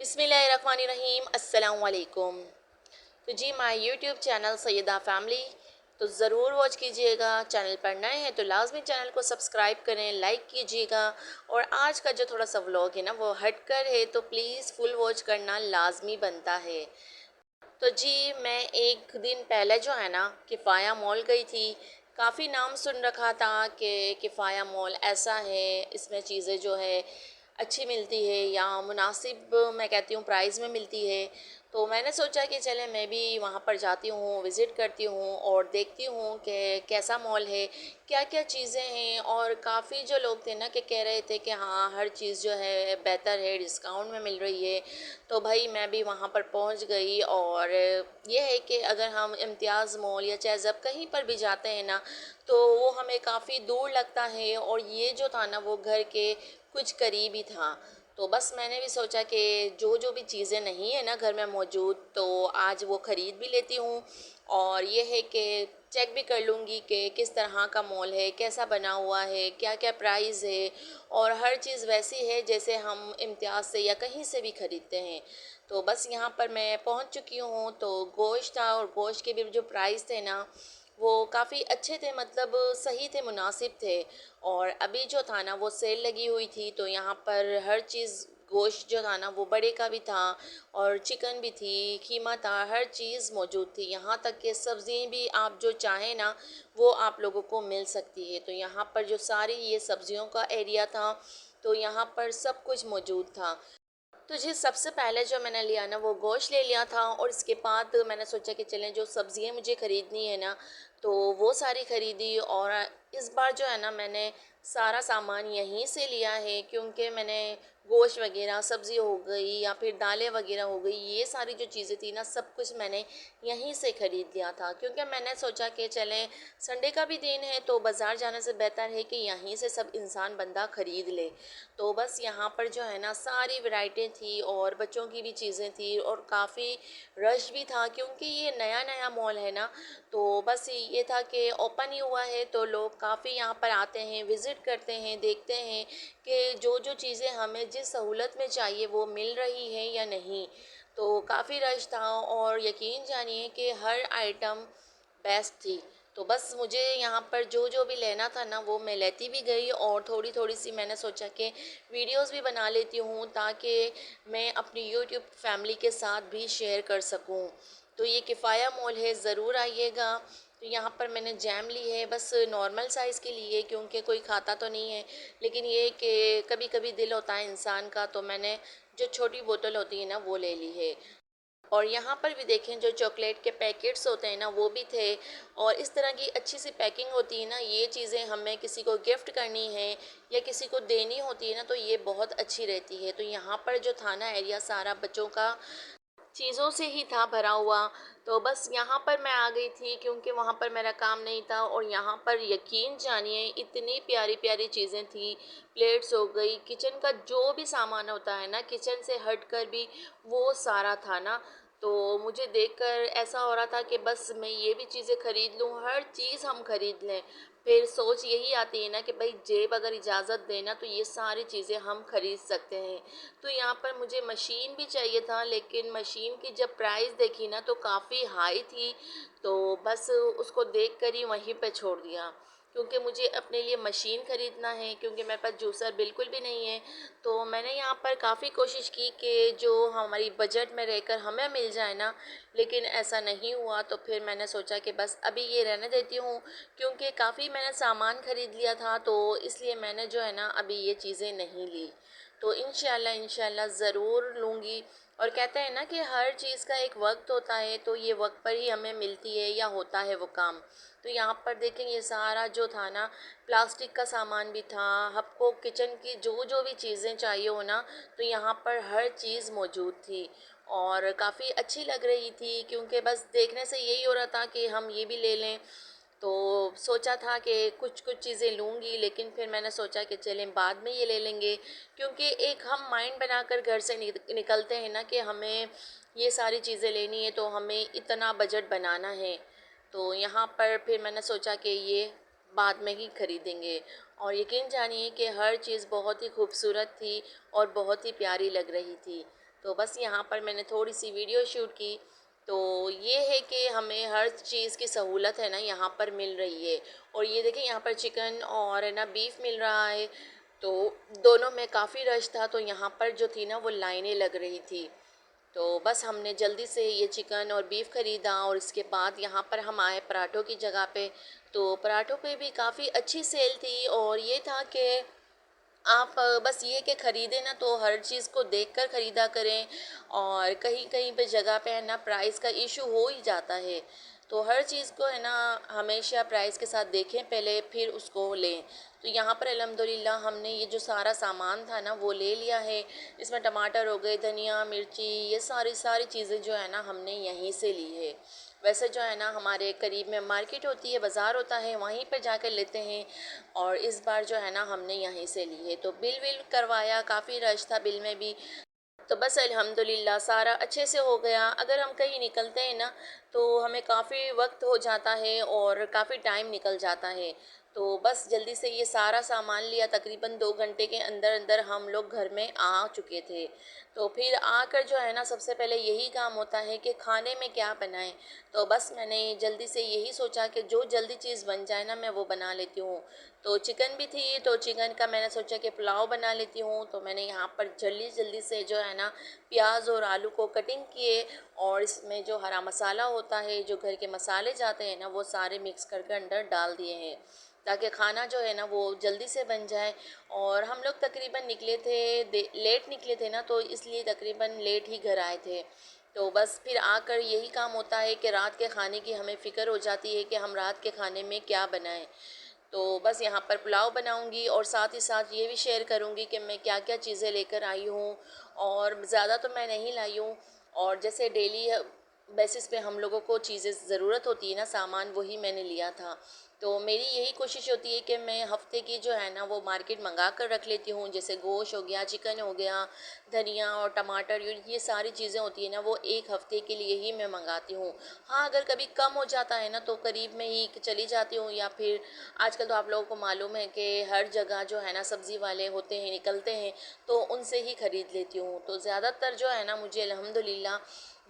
बिस्मिल्लाहिर्रहमानिर्रहीम अस्सलाम वालेकुम। तो जी my YouTube channel Syeda family तो ज़रूर वॉच कीजिएगा। चैनल पर नए हैं तो लाजमी चैनल को सब्सक्राइब करें, लाइक कीजिएगा। और आज का जो थोड़ा सा व्लॉग है ना वो हटकर है तो प्लीज़ फुल वॉच करना लाजमी बनता है। तो जी मैं एक दिन पहले जो है ना किफ़ाया मॉल गई थी। काफ़ी नाम सुन रखा था कि किफ़ाया मॉल ऐसा है, इसमें चीज़ें जो है अच्छी मिलती है या मुनासिब मैं कहती हूँ प्राइस में मिलती है। तो मैंने सोचा कि चले मैं भी वहाँ पर जाती हूँ, विज़िट करती हूँ और देखती हूँ कि कैसा मॉल है, क्या क्या चीज़ें हैं। और काफ़ी जो लोग थे ना कि कह रहे थे कि हाँ हर चीज़ जो है बेहतर है, डिस्काउंट में मिल रही है। तो भाई मैं भी वहाँ पर पहुँच गई। और ये है कि अगर हम इम्तियाज़ मॉल या चेज़अप कहीं पर भी जाते हैं ना तो वो हमें काफ़ी दूर लगता है, और ये जो था ना वो घर के कुछ करीब ही था। तो बस मैंने भी सोचा कि जो जो भी चीज़ें नहीं है ना घर में मौजूद तो आज वो ख़रीद भी लेती हूँ। और ये है कि चेक भी कर लूँगी कि किस तरह का मॉल है, कैसा बना हुआ है, क्या क्या प्राइस है। और हर चीज़ वैसी है जैसे हम इम्तियाज़ से या कहीं से भी ख़रीदते हैं। तो बस यहाँ पर मैं पहुँच चुकी हूँ। तो गोश्त था और गोश्त के भी जो प्राइस थे ना वो काफ़ी अच्छे थे, मतलब सही थे, मुनासिब थे। और अभी जो था ना वो सेल लगी हुई थी तो यहाँ पर हर चीज़ गोश्त जो था ना वो बड़े का भी था और चिकन भी थी, कीमा था, हर चीज़ मौजूद थी। यहाँ तक कि सब्ज़ी भी आप जो चाहें ना वो आप लोगों को मिल सकती है। तो यहाँ पर जो सारी ये सब्ज़ियों का एरिया था तो यहाँ पर सब कुछ मौजूद था। तो जी सबसे पहले जो मैंने लिया ना वो गोश्त ले लिया था, और इसके बाद मैंने सोचा कि चलें जो सब्ज़ियाँ मुझे ख़रीदनी है ना तो वो सारी ख़रीदी। और इस बार जो है ना मैंने सारा सामान यहीं से लिया है, क्योंकि मैंने गोश्त वगैरह, सब्ज़ी हो गई या फिर दालें वगैरह हो गई, ये सारी जो चीज़ें थी ना सब कुछ मैंने यहीं से ख़रीद लिया था। क्योंकि मैंने सोचा कि चलें संडे का भी दिन है तो बाज़ार जाने से बेहतर है कि यहीं से सब इंसान बंदा ख़रीद ले। तो बस यहाँ पर जो है ना सारी वैरायटी थी और बच्चों की भी चीज़ें थी और काफ़ी रश भी था, क्योंकि ये नया नया मॉल है ना। तो बस ये था कि ओपन ही हुआ है तो लोग काफ़ी यहाँ पर आते हैं, विज़िट करते हैं, देखते हैं कि जो जो चीज़ें हमें जिस सहूलत में चाहिए वो मिल रही है या नहीं। तो काफ़ी रश था और यकीन जानिए कि हर आइटम बेस्ट थी। तो बस मुझे यहाँ पर जो जो भी लेना था ना वो मैं लेती भी गई, और थोड़ी थोड़ी सी मैंने सोचा कि वीडियोस भी बना लेती हूँ ताकि मैं अपनी यूट्यूब फैमिली के साथ भी शेयर कर सकूँ। तो ये किफ़ाया मॉल है, ज़रूर आइएगा। तो यहाँ पर मैंने जैम ली है, बस नॉर्मल साइज़ के लिए, क्योंकि कोई खाता तो नहीं है। लेकिन ये कि कभी कभी दिल होता है इंसान का, तो मैंने जो छोटी बोतल होती है ना वो ले ली है। और यहाँ पर भी देखें जो चॉकलेट के पैकेट्स होते हैं ना वो भी थे। और इस तरह की अच्छी सी पैकिंग होती है ना, ये चीज़ें हमें किसी को गिफ्ट करनी है या किसी को देनी होती है ना तो ये बहुत अच्छी रहती है। तो यहाँ पर जो था ना एरिया सारा बच्चों का चीज़ों से ही था भरा हुआ। तो बस यहाँ पर मैं आ गई थी क्योंकि वहाँ पर मेरा काम नहीं था। और यहाँ पर यकीन जानिए इतनी प्यारी प्यारी चीज़ें थी। प्लेट्स हो गई, किचन का जो भी सामान होता है ना, किचन से हट कर भी वो सारा था ना। तो मुझे देखकर ऐसा हो रहा था कि बस मैं ये भी चीज़ें ख़रीद लूँ, हर चीज़ हम ख़रीद लें। फिर सोच यही आती है ना कि भाई जेब अगर इजाज़त देना तो ये सारी चीज़ें हम ख़रीद सकते हैं। तो यहाँ पर मुझे मशीन भी चाहिए था, लेकिन मशीन की जब प्राइस देखी ना तो काफ़ी हाई थी। तो बस उसको देख कर ही वहीं पे छोड़ दिया, क्योंकि मुझे अपने लिए मशीन ख़रीदना है, क्योंकि मेरे पास जूसर बिल्कुल भी नहीं है। तो मैंने यहाँ पर काफ़ी कोशिश की कि जो हमारी बजट में रहकर हमें मिल जाए ना, लेकिन ऐसा नहीं हुआ। तो फिर मैंने सोचा कि बस अभी ये रहने देती हूँ, क्योंकि काफ़ी मैंने सामान ख़रीद लिया था तो इसलिए मैंने जो है ना अभी ये चीज़ें नहीं ली। तो इंशाल्लाह ज़रूर लूँगी। और कहते हैं ना कि हर चीज़ का एक वक्त होता है, तो ये वक्त पर ही हमें मिलती है या होता है वो काम। तो यहाँ पर देखें ये सारा जो था ना प्लास्टिक का सामान भी था, आपको किचन की जो जो भी चीज़ें चाहिए हो ना तो यहाँ पर हर चीज़ मौजूद थी। और काफ़ी अच्छी लग रही थी, क्योंकि बस देखने से यही हो रहा था कि हम ये भी ले लें। तो सोचा था कि कुछ कुछ चीज़ें लूँगी, लेकिन फिर मैंने सोचा कि चलें बाद में ये ले लेंगे, क्योंकि एक हम माइंड बनाकर घर से निकलते हैं ना कि हमें ये सारी चीज़ें लेनी है तो हमें इतना बजट बनाना है। तो यहाँ पर फिर मैंने सोचा कि ये बाद में ही ख़रीदेंगे। और यकीन जानिए कि हर चीज़ बहुत ही खूबसूरत थी और बहुत ही प्यारी लग रही थी। तो बस यहाँ पर मैंने थोड़ी सी वीडियो शूट की। तो ये है कि हमें हर चीज़ की सहूलत है ना यहाँ पर मिल रही है। और ये देखिए यहाँ पर चिकन और है ना बीफ मिल रहा है। तो दोनों में काफ़ी रश था, तो यहाँ पर जो थी ना वो लाइनें लग रही थी। तो बस हमने जल्दी से ये चिकन और बीफ ख़रीदा और इसके बाद यहाँ पर हम आए पराठों की जगह पे। तो पराठों पे भी काफ़ी अच्छी सेल थी और ये था कि आप बस ये कि ख़रीदें ना तो हर चीज़ को देखकर ख़रीदा करें। और कहीं कहीं पे जगह पे है ना प्राइस का इशू हो ही जाता है। तो हर चीज़ को है ना हमेशा प्राइस के साथ देखें पहले, फिर उसको लें। तो यहाँ पर अल्हम्दुलिल्लाह हमने ये जो सारा सामान था ना वो ले लिया है। इसमें टमाटर हो गए, धनिया, मिर्ची, ये सारी सारी चीज़ें जो है ना हमने यहीं से ली है। वैसे जो है ना हमारे करीब में मार्केट होती है, बाज़ार होता है, वहीं पर जाकर लेते हैं। और इस बार जो है ना हमने यहीं से ली है। तो बिल विल करवाया, काफ़ी रश था बिल में भी। तो बस अल्हम्दुलिल्लाह सारा अच्छे से हो गया। अगर हम कहीं निकलते हैं ना तो हमें काफ़ी वक्त हो जाता है और काफ़ी टाइम निकल जाता है। तो बस जल्दी से ये सारा सामान लिया, तकरीबन 2 घंटे के अंदर अंदर हम लोग घर में आ चुके थे। तो फिर आकर जो है ना सबसे पहले यही काम होता है कि खाने में क्या बनाएं। तो बस मैंने जल्दी से यही सोचा कि जो जल्दी चीज़ बन जाए ना मैं वो बना लेती हूँ। तो चिकन भी थी, तो चिकन का मैंने सोचा कि पुलाव बना लेती हूँ। तो मैंने यहाँ पर जल्दी जल्दी से जो है ना प्याज और आलू को कटिंग किए और इसमें जो हरा मसाला होता है, जो घर के मसाले जाते हैं ना, वो सारे मिक्स करके अंदर डाल दिए हैं ताकि खाना जो है ना वो जल्दी से बन जाए। और हम लोग तकरीबन निकले थे, लेट निकले थे ना, तो इसलिए तकरीबन लेट ही घर आए थे। तो बस फिर आकर यही काम होता है कि रात के खाने की हमें फ़िक्र हो जाती है कि हम रात के खाने में क्या बनाएं। तो बस यहाँ पर पुलाव बनाऊंगी और साथ ही साथ ये भी शेयर करूंगी कि मैं क्या क्या चीज़ें लेकर आई हूँ। और ज़्यादा तो मैं नहीं लाई हूँ। और जैसे डेली बेसिस पे हम लोगों को चीज़ें ज़रूरत होती है ना, सामान, वही मैंने लिया था। तो मेरी यही कोशिश होती है कि मैं हफ़्ते की जो है ना वो मार्केट मंगा कर रख लेती हूँ। जैसे गोश्त हो गया, चिकन हो गया, धनिया और टमाटर, ये सारी चीज़ें होती है ना वो एक हफ़्ते के लिए ही मैं मंगाती हूँ। हाँ, अगर कभी कम हो जाता है ना तो करीब में ही चली जाती हूँ, या फिर आजकल तो आप लोगों को मालूम है कि हर जगह जो है ना सब्ज़ी वाले होते हैं, निकलते हैं, तो उनसे ही ख़रीद लेती हूँ। तो ज़्यादातर जो है ना मुझे अल्हम्दुलिल्लाह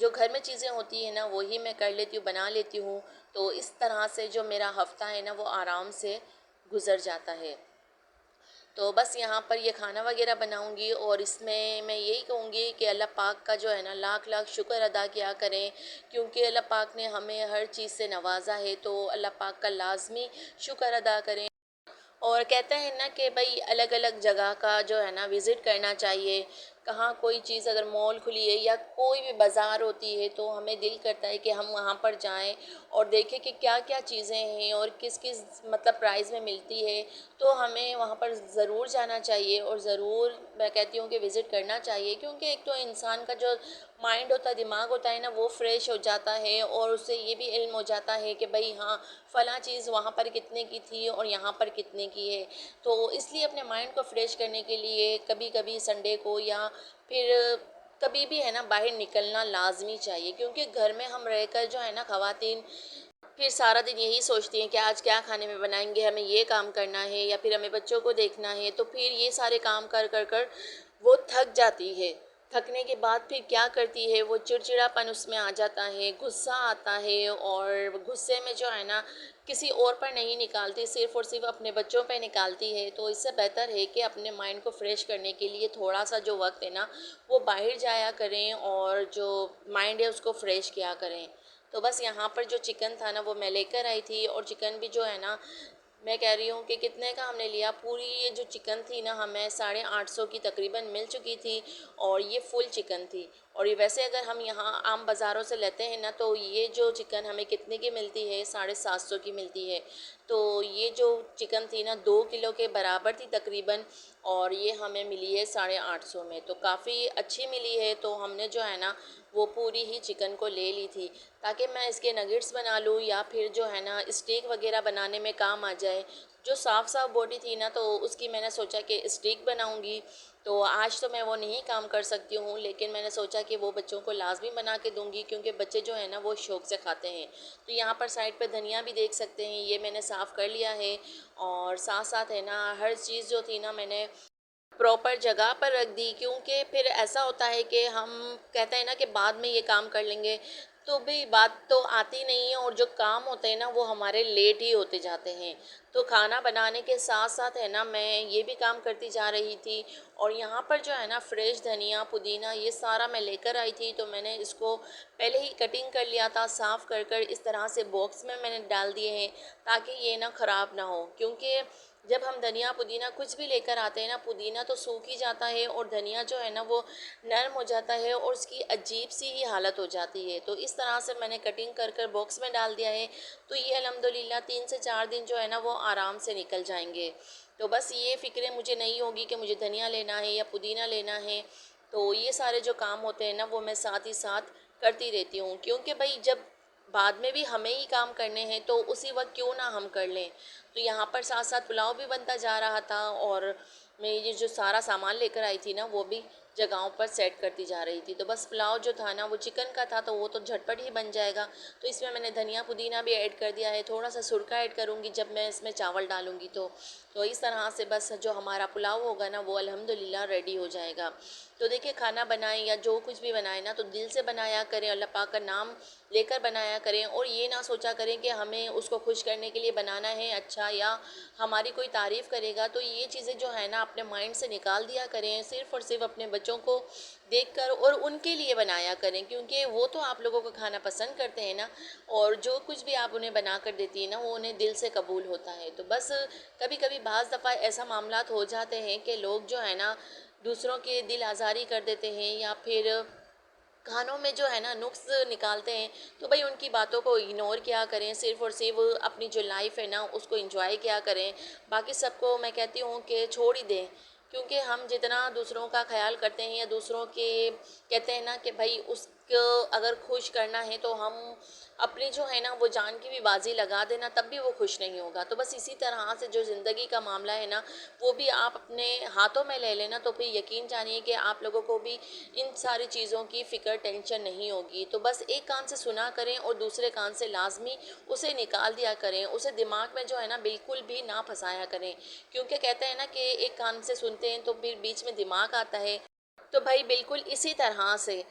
जो घर में चीज़ें होती हैं ना वही मैं कर लेती हूँ, बना लेती हूँ। तो इस तरह से जो मेरा हफ़्ता है ना वो आराम से गुज़र जाता है। तो बस यहाँ पर ये खाना वगैरह बनाऊंगी और इसमें मैं यही कहूँगी कि अल्लाह पाक का जो है ना लाख लाख शुक्र अदा किया करें, क्योंकि अल्लाह पाक ने हमें हर चीज़ से नवाजा है। तो अल्लाह पाक का लाजमी शुक्र अदा करें। और कहते हैं ना कि भाई अलग अलग जगह का जो है ना विज़िट करना चाहिए। कहाँ कोई चीज़ अगर मॉल खुली है या कोई भी बाज़ार होती है तो हमें दिल करता है कि हम वहाँ पर जाएं और देखें कि क्या क्या चीज़ें हैं और किस किस मतलब प्राइस में मिलती है। तो हमें वहाँ पर ज़रूर जाना चाहिए और ज़रूर मैं कहती हूँ कि विज़िट करना चाहिए, क्योंकि एक तो इंसान का जो माइंड होता है, दिमाग होता है ना, वो फ्रेश हो जाता है और उससे ये भी इल्म हो जाता है कि भाई हाँ फ़लाँ चीज़ वहाँ पर कितने की थी और यहाँ पर कितने की है। तो इसलिए अपने माइंड को फ्रेश करने के लिए कभी कभी संडे को या फिर कभी भी है ना बाहर निकलना लाजमी चाहिए, क्योंकि घर में हम रहकर जो है ना ख़वातीन फिर सारा दिन यही सोचती हैं कि आज क्या खाने में बनाएंगे, हमें ये काम करना है या फिर हमें बच्चों को देखना है। तो फिर ये सारे काम कर कर कर वो थक जाती है। थकने के बाद फिर क्या करती है, वो चिड़चिड़ापन उसमें आ जाता है, गुस्सा आता है और गुस्से में जो है ना किसी और पर नहीं निकालती, सिर्फ़ और सिर्फ अपने बच्चों पे निकालती है। तो इससे बेहतर है कि अपने माइंड को फ्रेश करने के लिए थोड़ा सा जो वक्त है ना वो बाहर जाया करें और जो माइंड है उसको फ्रेश किया करें। तो बस यहाँ पर जो चिकन था ना वो मैं लेकर आई थी और चिकन भी जो है ना मैं कह रही हूँ कि कितने का हमने लिया, पूरी ये जो चिकन थी ना हमें 850 की तकरीबन मिल चुकी थी और ये फुल चिकन थी। और ये वैसे अगर हम यहाँ आम बाज़ारों से लेते हैं ना तो ये जो चिकन हमें कितने की मिलती है, 750 की मिलती है। तो ये जो चिकन थी ना 2 किलो के बराबर थी तकरीबन, और ये हमें मिली है 850 में, तो काफ़ी अच्छी मिली है। तो हमने जो है ना वो पूरी ही चिकन को ले ली थी ताकि मैं इसके नगेट्स बना लूँ या फिर जो है ना स्टेक वगैरह बनाने में काम आ जाए। जो साफ़ साफ़ बॉडी थी ना तो उसकी मैंने सोचा कि स्टेक बनाऊँगी। तो आज तो मैं वो नहीं काम कर सकती हूँ, लेकिन मैंने सोचा कि वो बच्चों को लाजमी बना के दूँगी, क्योंकि बच्चे जो है ना वो शौक़ से खाते हैं। तो यहाँ पर साइड पर धनिया भी देख सकते हैं, ये मैंने साफ़ कर लिया है। और साथ साथ है ना हर चीज़ जो थी ना मैंने प्रॉपर जगह पर रख दी, क्योंकि फिर ऐसा होता है कि हम कहते हैं ना कि बाद में ये काम कर लेंगे, तो भी बात तो आती नहीं है और जो काम होते हैं ना वो हमारे लेट ही होते जाते हैं। तो खाना बनाने के साथ साथ है ना मैं ये भी काम करती जा रही थी, और यहाँ पर जो है ना फ्रेश धनिया पुदीना ये सारा मैं लेकर आई थी, तो मैंने इसको पहले ही कटिंग कर लिया था, साफ़ कर कर इस तरह से बॉक्स में मैंने डाल दिए हैं ताकि ये ना ख़राब ना हो। क्योंकि जब हम धनिया पुदीना कुछ भी लेकर आते हैं ना, पुदीना तो सूख ही जाता है और धनिया जो है ना वो नरम हो जाता है और उसकी अजीब सी ही हालत हो जाती है। तो इस तरह से मैंने कटिंग कर कर बॉक्स में डाल दिया है, तो ये अल्हम्दुलिल्लाह 3 से 4 दिन जो है ना वो आराम से निकल जाएंगे। तो बस ये फ़िक्रें मुझे नहीं होगी कि मुझे धनिया लेना है या पुदीना लेना है, तो ये सारे जो काम होते हैं ना वो मैं साथ ही साथ करती रहती हूँ। क्योंकि भाई जब बाद में भी हमें ही काम करने हैं तो उसी वक्त क्यों ना हम कर लें। तो यहाँ पर साथ साथ पुलाव भी बनता जा रहा था, और मैं ये जो सारा सामान लेकर आई थी ना वो भी जगहों पर सेट करती जा रही थी। तो बस पुलाव जो था ना वो चिकन का था, तो वो तो झटपट ही बन जाएगा। तो इसमें मैंने धनिया पुदीना भी ऐड कर दिया है, थोड़ा सा सुरखा ऐड करूँगी जब मैं इसमें चावल डालूँगी। तो इस तरह से बस जो हमारा पुलाव होगा ना वो अल्हम्दुलिल्लाह रेडी हो जाएगा। तो देखिए खाना बनाएं या जो कुछ भी बनाएं ना तो दिल से बनाया करें, अल्लाह पाक का नाम लेकर बनाया करें, और ये ना सोचा करें कि हमें उसको खुश करने के लिए बनाना है अच्छा, या हमारी कोई तारीफ़ करेगा। तो ये चीज़ें जो है ना अपने माइंड से निकाल दिया करें, सिर्फ़ और सिर्फ अपने बच्चों को देखकर और उनके लिए बनाया करें, क्योंकि वो तो आप लोगों को खाना पसंद करते हैं ना, और जो कुछ भी आप उन्हें बना कर देती है ना वो उन्हें दिल से कबूल होता है। तो बस कभी कभी बाज़ दफ़ा ऐसा मामलात हो जाते हैं कि लोग जो है ना दूसरों के दिल आज़ारी कर देते हैं, या फिर खानों में जो है ना नुक्स निकालते हैं। तो भाई उनकी बातों को इग्नोर किया करें, सिर्फ़ और सिर्फ अपनी जो लाइफ है ना उसको एंजॉय किया करें। बाकी सबको मैं कहती हूँ कि छोड़ ही दें, क्योंकि हम जितना दूसरों का ख्याल करते हैं या दूसरों के कहते हैं ना कि भाई उसको अगर खुश करना है तो हम अपनी जो है ना वो जान की भी बाजी लगा देना, तब भी वो खुश नहीं होगा। तो बस इसी तरह से जो ज़िंदगी का मामला है ना वो भी आप अपने हाथों में ले लेना, तो फिर यकीन जानिए कि आप लोगों को भी इन सारी चीज़ों की फ़िक्र टेंशन नहीं होगी। तो बस एक कान से सुना करें और दूसरे कान से लाजमी उसे निकाल दिया करें, उसे दिमाग में जो है ना बिल्कुल भी ना फंसाया करें। क्योंकि कहते हैं ना कि एक कान से सुनते हैं तो फिर बीच में दिमाग आता है। तो भाई बिल्कुल इसी तरह से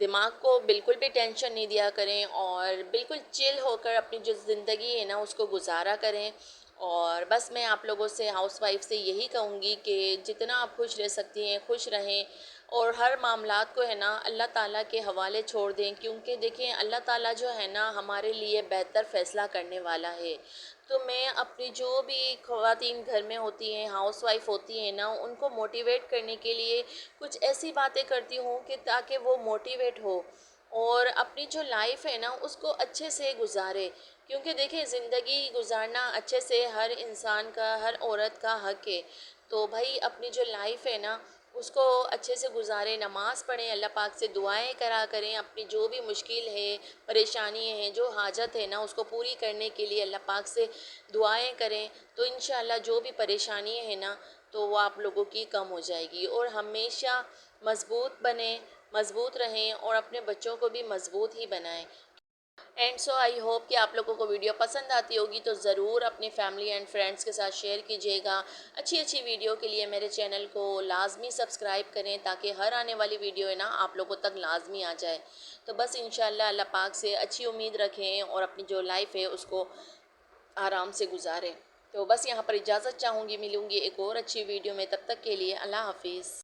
दिमाग को बिल्कुल भी टेंशन नहीं दिया करें, और बिल्कुल चिल होकर अपनी जो ज़िंदगी है ना उसको गुजारा करें। और बस मैं आप लोगों से हाउसवाइफ से यही कहूँगी कि जितना आप खुश रह सकती हैं खुश रहें, और हर मामलात को है ना अल्लाह ताला के हवाले छोड़ दें, क्योंकि देखिए अल्लाह ताला जो है ना हमारे लिए बेहतर फ़ैसला करने वाला है। तो मैं अपनी जो भी ख़वातीन घर में होती हैं हाउसवाइफ होती हैं ना उनको मोटिवेट करने के लिए कुछ ऐसी बातें करती हूँ कि ताकि वो मोटिवेट हो और अपनी जो लाइफ है ना उसको अच्छे से गुजारे। क्योंकि देखिए ज़िंदगी गुजारना अच्छे से हर इंसान का, हर औरत का हक है। तो भाई अपनी जो लाइफ है ना उसको अच्छे से गुजारें, नमाज़ पढ़ें, अल्लाह पाक से दुआएं करा करें, अपनी जो भी मुश्किल है परेशानी है जो हाजत है ना उसको पूरी करने के लिए अल्लाह पाक से दुआएं करें। तो इंशाअल्लाह जो भी परेशानी है ना तो वो आप लोगों की कम हो जाएगी, और हमेशा मज़बूत बने, मज़बूत रहें और अपने बच्चों को भी मज़बूत ही बनाएं। एंड सो आई होप कि आप लोगों को वीडियो पसंद आती होगी, तो ज़रूर अपनी फैमिली एंड फ्रेंड्स के साथ शेयर कीजिएगा। अच्छी अच्छी वीडियो के लिए मेरे चैनल को लाजमी सब्सक्राइब करें ताकि हर आने वाली वीडियो है ना आप लोगों तक लाजमी आ जाए। तो बस इंशाल्लाह अल्लाह पाक से अच्छी उम्मीद रखें और अपनी जो लाइफ है उसको आराम से गुजारें। तो बस यहाँ पर इजाज़त चाहूँगी, मिलूँगी एक और अच्छी वीडियो में, तब तक के लिए अल्लाह हाफिज़।